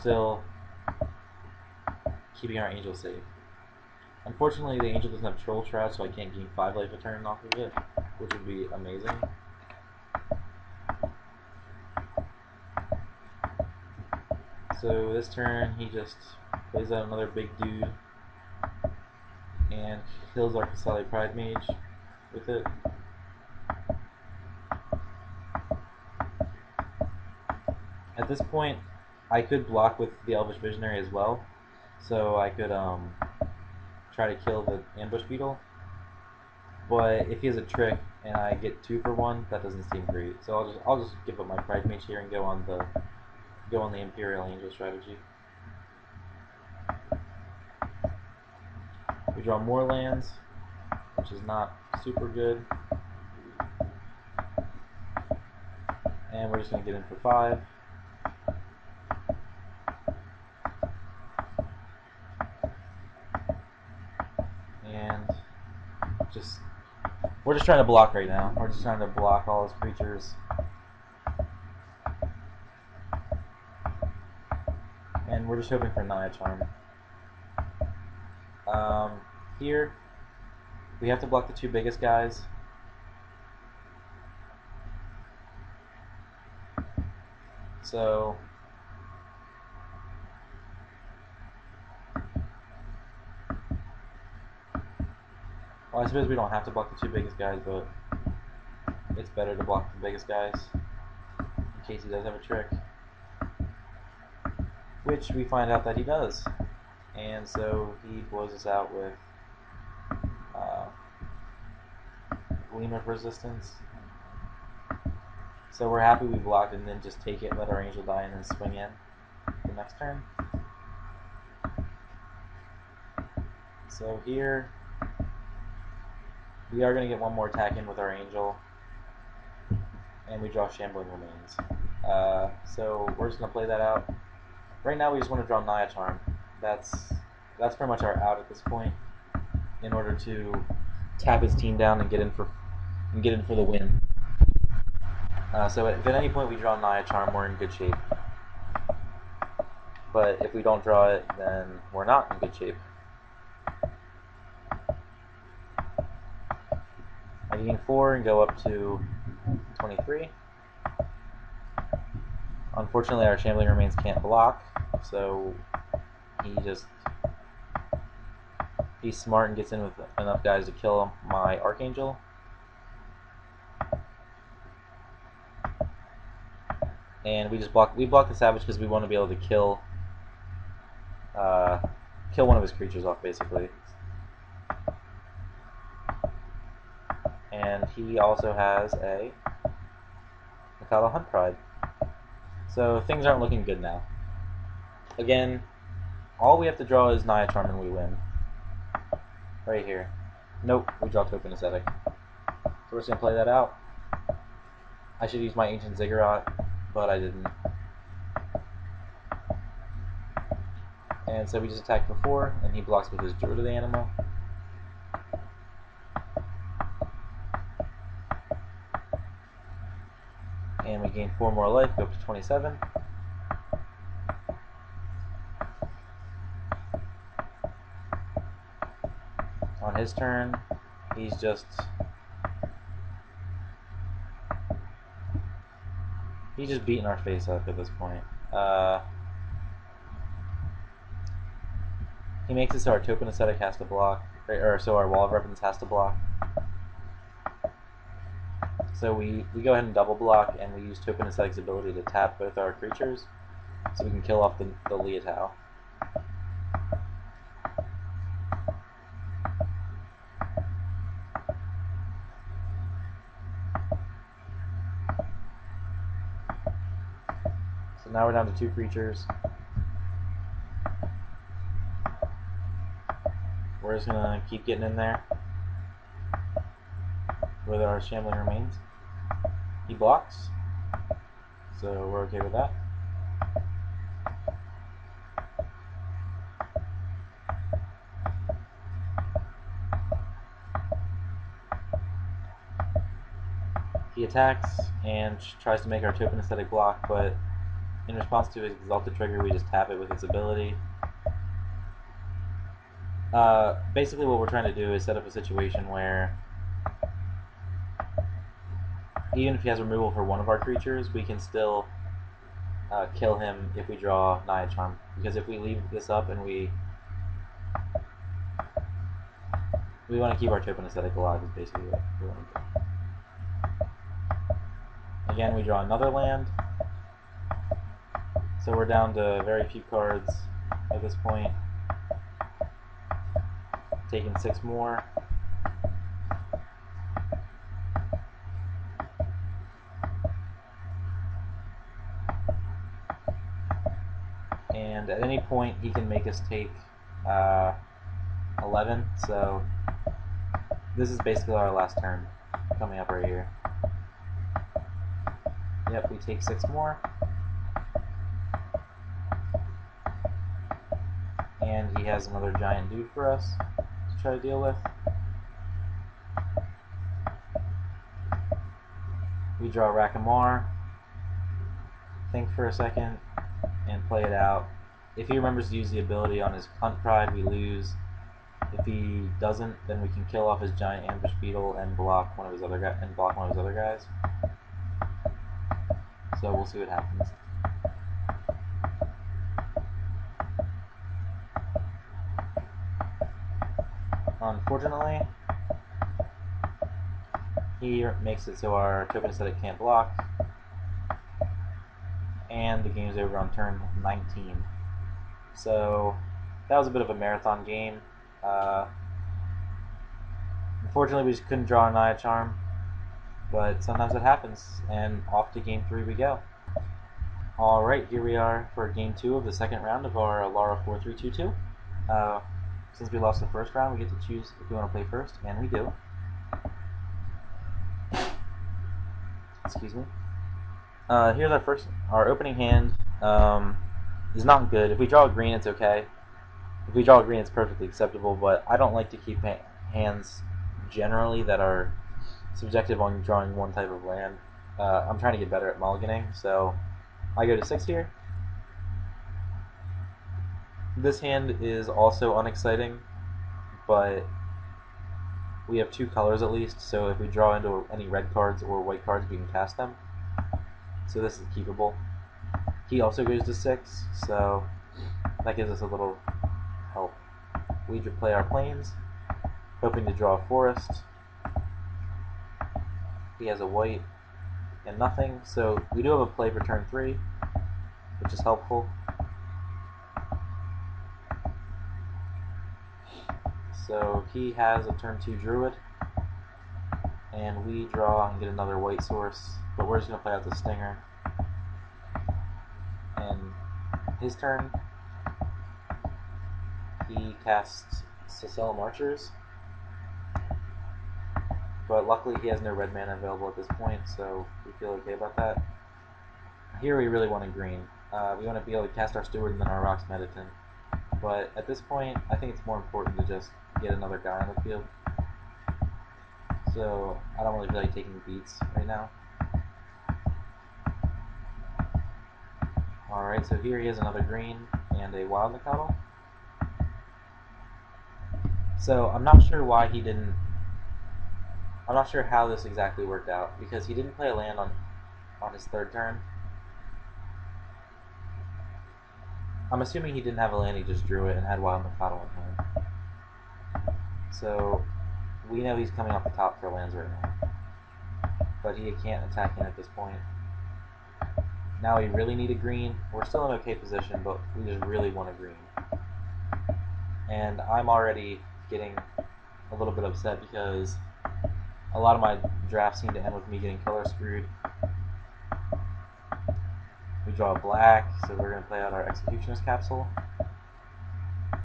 still keeping our angel safe. Unfortunately, the angel doesn't have troll trash, so I can't gain 5 life a turn off of it, which would be amazing. So this turn, he just plays out another big dude and kills our Kasali Pride Mage with it. At this point, I could block with the Elvish Visionary as well, so I could try to kill the Ambush Beetle. But if he has a trick and I get 2 for 1, that doesn't seem great. So I'll just give up my Pride Mage here and go on the Imperial Angel strategy. We draw more lands, which is not super good. And we're just going to get in for 5. And we're just trying to block right now. We're just trying to block all his creatures. And we're just hoping for Naya Charm. Here, we have to block the 2 biggest guys. So well, I suppose we don't have to block the 2 biggest guys, but it's better to block the biggest guys in case he does have a trick. Which we find out that he does. And so he blows us out with Gleam of Resistance. So we're happy we blocked and then just take it, let our angel die, and then swing in the next turn. So here, we are going to get 1 more attack in with our angel, and we draw Shambling Remains. So we're just going to play that out. Right now we just want to draw Naya Charm. That's pretty much our out at this point, in order to tap his team down and get in for the win. So if at any point we draw Naya Charm, we're in good shape. But if we don't draw it, then we're not in good shape. I gain 4 and go up to 23. Unfortunately, our Shambling Remains can't block, so he's smart and gets in with enough guys to kill my Archangel. And we block the Savage because we want to be able to kill one of his creatures off, basically. And he also has a Mikado Hunt Pride. So things aren't looking good now. Again, all we have to draw is Naya Charm and we win. Right here. Nope, we draw Token Ascetic. So we're just going to play that out. I should use my Ancient Ziggurat, but I didn't. And so we just attack for 4, and he blocks with his Druid of the Animal. And we gain 4 more life, go up to 27. On his turn, he's just beating our face up at this point. He makes it so our Token Ascetic has to block, or so our Wall of Weapons has to block. So we go ahead and double block, and we use Token Ascetic's ability to tap both our creatures, so we can kill off the Liatao. So now we're down to 2 creatures. We're just gonna keep getting in there with our Shambling Remains. He blocks, so we're okay with that. He attacks and tries to make our Token Ascetic block, but In response to his Exalted trigger, we just tap it with its ability. Basically what we're trying to do is set up a situation where even if he has removal for one of our creatures, we can still kill him if we draw Naya Charm. Because if we leave this up and we want to keep our token aesthetic alive is basically what we want to do. Again, we draw another land. So we're down to very few cards at this point. Taking 6 more. And at any point he can make us take 11, so this is basically our last turn coming up right here. Yep, we take 6 more. And he has another giant dude for us to try to deal with. We draw Rakamar, think for a second, and play it out. If he remembers to use the ability on his Hunt Pride, we lose. If he doesn't, then we can kill off his giant ambush beetle and block one of his other guys. So we'll see what happens. Unfortunately, he makes it so our token aesthetic can't block, and the game's over on turn 19. So that was a bit of a marathon game. Unfortunately, we just couldn't draw a Naya Charm, but sometimes it happens, and off to game 3 we go. Alright, here we are for game 2 of the second round of our Alara 4-3-2-2. Since we lost the first round, we get to choose if we want to play first, and we do. Excuse me. Here's our opening hand. Is not good. If we draw a green, it's okay. If we draw a green, it's perfectly acceptable, but I don't like to keep hands generally that are subjective on drawing one type of land. I'm trying to get better at mulliganing, so I go to 6 here. This hand is also unexciting, but we have 2 colors at least, so if we draw into any red cards or white cards, we can cast them. So this is keepable. He also goes to 6, so that gives us a little help. We play our plains, hoping to draw a forest. He has a white and nothing, so we do have a play for turn 3, which is helpful. So he has a turn 2 druid, and we draw and get another white source, but we're just going to play out the stinger. And his turn, he casts Sicellum Archers, but luckily he has no red mana available at this point, so we feel okay about that. Here we really want a green. We want to be able to cast our Steward and then our Rocks Meditant. But at this point, I think it's more important to just get another guy on the field. So I don't really feel like taking beats right now. Alright, so here he has another green and a Wild Nacatl. So I'm not sure why he didn't... I'm not sure how this exactly worked out, because he didn't play a land on his 3rd turn. I'm assuming he didn't have a land, he just drew it and had Wild Nacatl in hand. So we know he's coming off the top for lands right now, but he can't attack in at this point. Now we really need a green. We're still in okay position, but we just really want a green. And I'm already getting a little bit upset because a lot of my drafts seem to end with me getting color screwed. We draw a black, so we're going to play out our Executioner's Capsule.